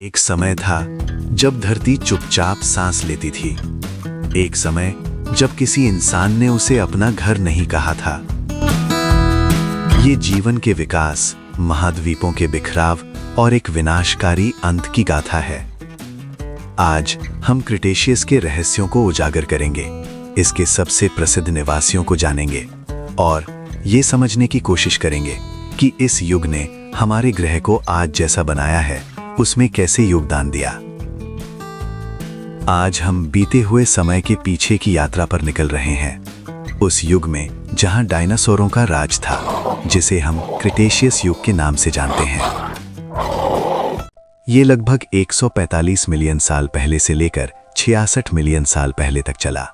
एक समय था जब धरती चुपचाप सांस लेती थी। एक समय जब किसी इंसान ने उसे अपना घर नहीं कहा था। ये जीवन के विकास, महाद्वीपों के बिखराव और एक विनाशकारी अंत की गाथा है। आज हम क्रिटेशियस के रहस्यों को उजागर करेंगे, इसके सबसे प्रसिद्ध निवासियों को जानेंगे और ये समझने की कोशिश करेंगे कि इस युग ने हमारे ग्रह को आज जैसा बनाया है, उसमें कैसे योगदान दिया। आज हम बीते हुए समय के पीछे की यात्रा पर निकल रहे हैं, उस युग में जहां डायनासोरों का राज था, जिसे हम क्रिटेशियस युग के नाम से जानते हैं। ये लगभग 145 मिलियन साल पहले से लेकर 66 मिलियन साल पहले तक चला।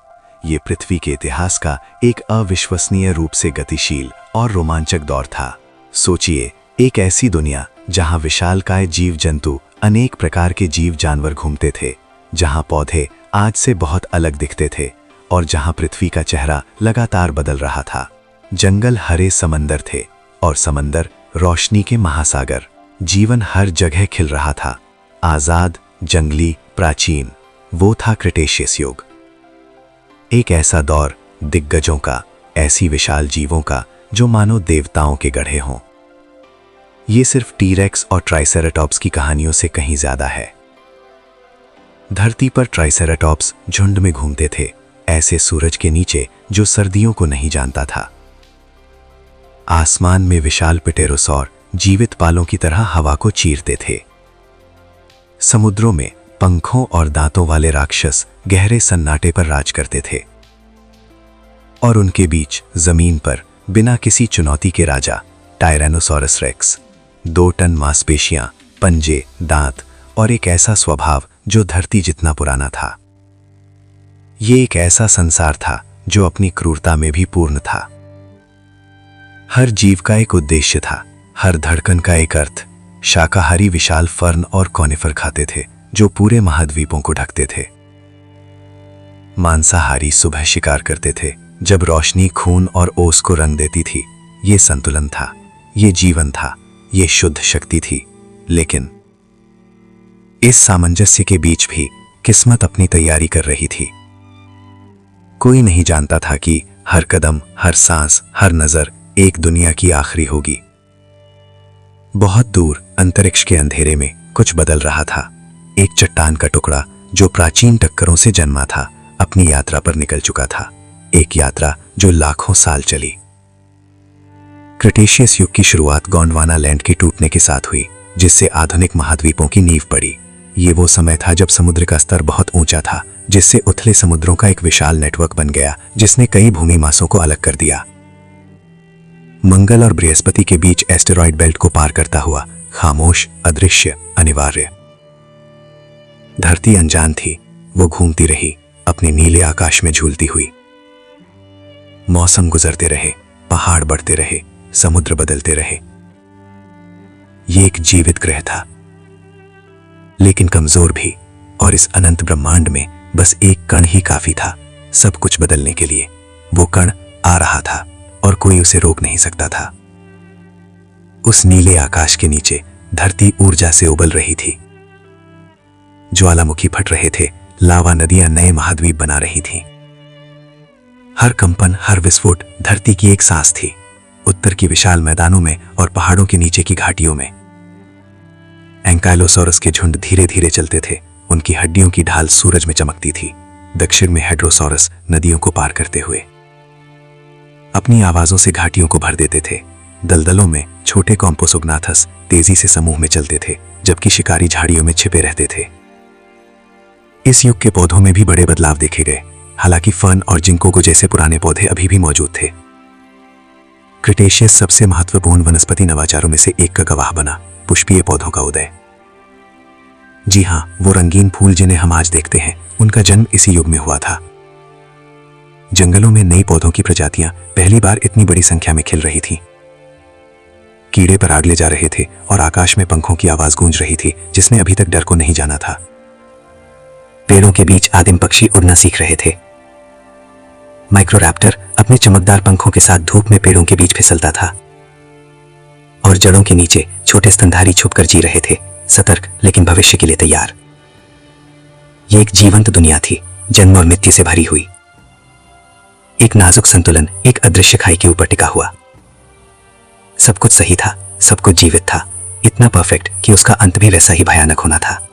ये पृथ्वी के इतिहास का एक अविश्वसनीय रूप से गतिशील और रोमांचक दौर था। सोचिए, एक ऐसी दुनिया जहां विशालकाय जीव जंतु, अनेक प्रकार के जीव जानवर घूमते थे, जहां पौधे आज से बहुत अलग दिखते थे और जहां पृथ्वी का चेहरा लगातार बदल रहा था। जंगल हरे समंदर थे और समंदर रोशनी के महासागर। जीवन हर जगह खिल रहा था, आजाद, जंगली, प्राचीन। वो था क्रिटेशियस युग। एक ऐसा दौर दिग्गजों का, ऐसी विशाल जीवों का जो मानो देवताओं के गढ़े हों। ये सिर्फ टीरेक्स और ट्राइसेराटॉप्स की कहानियों से कहीं ज्यादा है। धरती पर ट्राइसेराटॉप्स झुंड में घूमते थे, ऐसे सूरज के नीचे जो सर्दियों को नहीं जानता था। आसमान में विशाल प्टेरोसॉर जीवित पालों की तरह हवा को चीरते थे। समुद्रों में पंखों और दांतों वाले राक्षस गहरे सन्नाटे पर राज करते थे। और उनके बीच जमीन पर बिना किसी चुनौती के राजा टायरानोसॉरस रेक्स। 2 टन मांसपेशियां, पंजे, दांत और एक ऐसा स्वभाव जो धरती जितना पुराना था। ये एक ऐसा संसार था जो अपनी क्रूरता में भी पूर्ण था। हर जीव का एक उद्देश्य था, हर धड़कन का एक अर्थ। शाकाहारी विशाल फर्न और कॉनिफर खाते थे जो पूरे महाद्वीपों को ढकते थे। मांसाहारी सुबह शिकार करते थे जब रोशनी खून और ओस को रंग देती थी। ये संतुलन था, ये जीवन था, ये शुद्ध शक्ति थी। लेकिन इस सामंजस्य के बीच भी किस्मत अपनी तैयारी कर रही थी। कोई नहीं जानता था कि हर कदम, हर सांस, हर नजर एक दुनिया की आखिरी होगी। बहुत दूर अंतरिक्ष के अंधेरे में कुछ बदल रहा था। एक चट्टान का टुकड़ा जो प्राचीन टक्करों से जन्मा था, अपनी यात्रा पर निकल चुका था। एक यात्रा जो लाखों साल चली। क्रिटेशियस युग की शुरुआत गोंडवाना लैंड के टूटने के साथ हुई, जिससे आधुनिक महाद्वीपों की नींव पड़ी। ये वो समय था जब समुद्र का स्तर बहुत ऊंचा था, जिससे उथले समुद्रों का एक विशाल नेटवर्क बन गया, जिसने कई भूमि मासों को अलग कर दिया। मंगल और बृहस्पति के बीच एस्टेरॉयड बेल्ट को पार करता हुआ, खामोश, अदृश्य, अनिवार्य। धरती अनजान थी, वो घूमती रही, अपने नीले आकाश में झूलती हुई। मौसम गुजरते रहे, पहाड़ बढ़ते रहे, समुद्र बदलते रहे। ये एक जीवित ग्रह था, लेकिन कमजोर भी। और इस अनंत ब्रह्मांड में बस एक कण ही काफी था सब कुछ बदलने के लिए। वो कण आ रहा था और कोई उसे रोक नहीं सकता था। उस नीले आकाश के नीचे धरती ऊर्जा से उबल रही थी। ज्वालामुखी फट रहे थे, लावा नदियां नए महाद्वीप बना रही थीं। हर कंपन, हर विस्फोट धरती की एक सांस थी। उत्तर की विशाल मैदानों में और पहाड़ों के नीचे की घाटियों में एंकाइलोसॉरस के झुंड धीरे धीरे चलते थे। उनकी हड्डियों की ढाल सूरज में चमकती थी। दक्षिण में हेड्रोसॉरस नदियों को पार करते हुए अपनी आवाजों से घाटियों को भर देते थे। दलदलों में छोटे कॉम्पोसोग्नाथस तेजी से समूह में चलते थे, जबकि शिकारी झाड़ियों में छिपे रहते थे। इस युग के पौधों में भी बड़े बदलाव देखे गए। हालांकि फर्न और जिंकोगो जैसे पुराने पौधे अभी भी मौजूद थे। क्रिटेशियस सबसे महत्वपूर्ण वनस्पति नवाचारों में से एक का गवाह बना, पुष्पीय पौधों का उदय। जी हां, वो रंगीन फूल जिन्हें हम आज देखते हैं, उनका जन्म इसी युग में हुआ था। जंगलों में नई पौधों की प्रजातियां पहली बार इतनी बड़ी संख्या में खिल रही थीं। कीड़े पराग ले जा रहे थे और आकाश में पंखों की आवाज गूंज रही थी, जिसने अभी तक डर को नहीं जाना था। पेड़ों के बीच आदिम पक्षी उड़ना सीख रहे थे। माइक्रोरैप्टर अपने चमकदार पंखों के साथ धूप में पेड़ों के बीच फिसलता था और जड़ों के नीचे छोटे स्तनधारी छुपकर जी रहे थे, सतर्क लेकिन भविष्य के लिए तैयार। ये एक जीवंत दुनिया थी, जन्म और मृत्यु से भरी हुई। एक नाजुक संतुलन एक अदृश्य खाई के ऊपर टिका हुआ। सब कुछ सही था, सब कुछ जीवित था, इतना परफेक्ट कि उसका अंत भी वैसा ही भयानक होना था।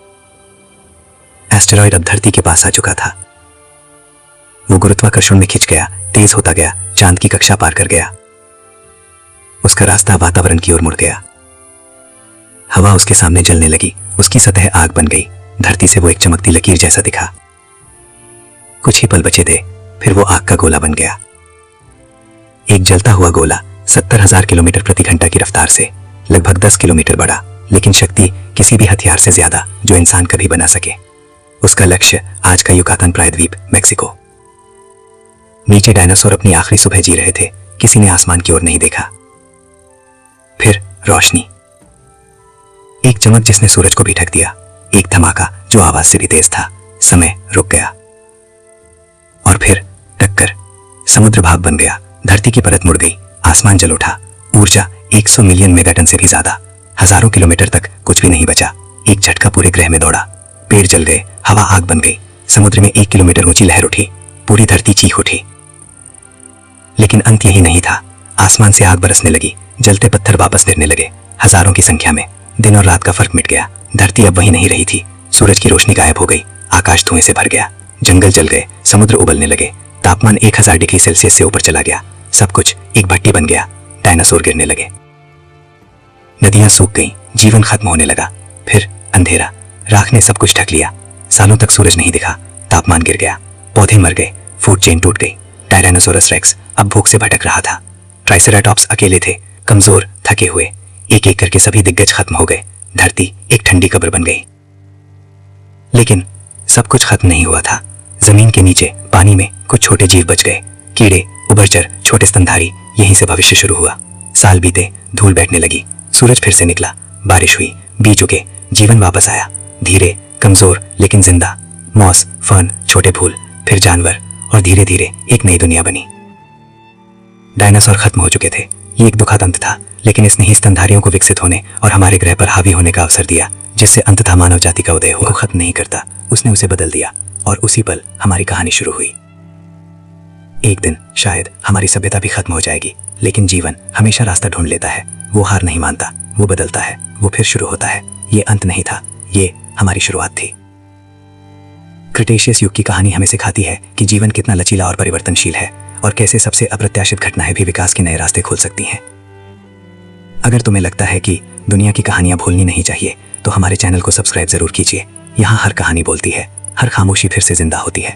एस्टेरॉयड अब धरती के पास आ चुका था। वो गुरुत्वाकर्षण में खिंच गया, तेज होता गया, चांद की कक्षा पार कर गया। उसका रास्ता वातावरण की ओर मुड़ गया। हवा उसके सामने जलने लगी, उसकी सतह आग बन गई, धरती से वो एक चमकती लकीर जैसा दिखा। कुछ ही पल बचे थे, फिर वो आग का गोला बन गया। एक जलता हुआ गोला 70,000 किलोमीटर प्रति घंटा की रफ्तार से, लगभग 10 किलोमीटर बड़ा, लेकिन शक्ति किसी भी हथियार से ज्यादा जो इंसान कभी बना सके। उसका लक्ष्य आज का युकातान प्रायद्वीप, मैक्सिको। नीचे डायनासोर अपनी आखिरी सुबह जी रहे थे, किसी ने आसमान की ओर नहीं देखा। फिर रोशनी, एक चमक जिसने सूरज को भी ढक दिया, एक धमाका जो आवाज से भी तेज था। समय रुक गया। और फिर टक्कर, समुद्र भाप बन गया, धरती की परत मुड़ गई, आसमान जल उठा। ऊर्जा 100 मिलियन मेगाटन से भी ज्यादा, हजारों किलोमीटर तक कुछ भी नहीं बचा। एक झटका पूरे ग्रह में दौड़ा, पेड़ जल गए, हवा आग बन गई, समुद्र में 1 किलोमीटर ऊंची लहर उठी, पूरी धरती चीख उठी। लेकिन अंत यही नहीं था। आसमान से आग बरसने लगी, जलते पत्थर वापस गिरने लगे, हजारों की संख्या में। दिन और रात का फर्क मिट गया, धरती अब वही नहीं रही थी। सूरज की रोशनी गायब हो गई, आकाश धुएं से भर गया, जंगल जल गए, समुद्र उबलने लगे, तापमान 1000 डिग्री सेल्सियस से ऊपर चला गया। सब कुछ एक भट्टी बन गया, डायनासोर गिरने लगे, नदियां सूख गईं, जीवन खत्म होने लगा। फिर अंधेरा, राख ने सब कुछ ढक लिया। सालों तक सूरज नहीं दिखा, तापमान गिर गया, पौधे मर गए, फूड चेन टूट गई। टायरानोसोरस रेक्स अब भूख से भटक रहा था। ट्राइसेराटॉप्स अकेले थे, कमजोर, थके हुए। एक एक करके सभी दिग्गज खत्म हो गए, धरती एक ठंडी कब्र बन गई। लेकिन सब कुछ खत्म नहीं हुआ था। जमीन के नीचे पानी में कुछ छोटे जीव बच गए, कीड़े, उभरचर, छोटे स्तनधारी। यहीं से भविष्य शुरू हुआ। साल बीते, धूल बैठने लगी, सूरज फिर से निकला, बारिश हुई, बीज उगे, जीवन वापस आया, धीरे, कमजोर लेकिन जिंदा। मॉस, फर्न, छोटे फूल, फिर जानवर, और धीरे धीरे एक नई दुनिया बनी। डायनासोर खत्म हो चुके थे। ये एक दुखद अंत था, लेकिन इसने ही स्तनधारियों को विकसित होने और हमारे ग्रह पर हावी होने का अवसर दिया, जिससे अंततः मानव जाति का उदय हुआ। वो खत्म नहीं करता, उसने उसे बदल दिया, और उसी पल हमारी कहानी शुरू हुई। एक दिन शायद हमारी सभ्यता भी खत्म हो जाएगी, लेकिन जीवन हमेशा रास्ता ढूंढ लेता है। वो हार नहीं मानता, वो बदलता है, वो फिर शुरू होता है। ये अंत नहीं था, ये हमारी शुरुआत थी। क्रिटेशियस युग की कहानी हमें सिखाती है कि जीवन कितना लचीला और परिवर्तनशील है, और कैसे सबसे अप्रत्याशित घटनाएं भी विकास के नए रास्ते खोल सकती हैं। अगर तुम्हें लगता है कि दुनिया की कहानियां भूलनी नहीं चाहिए, तो हमारे चैनल को सब्सक्राइब जरूर कीजिए। यहाँ हर कहानी बोलती है, हर खामोशी फिर से जिंदा होती है।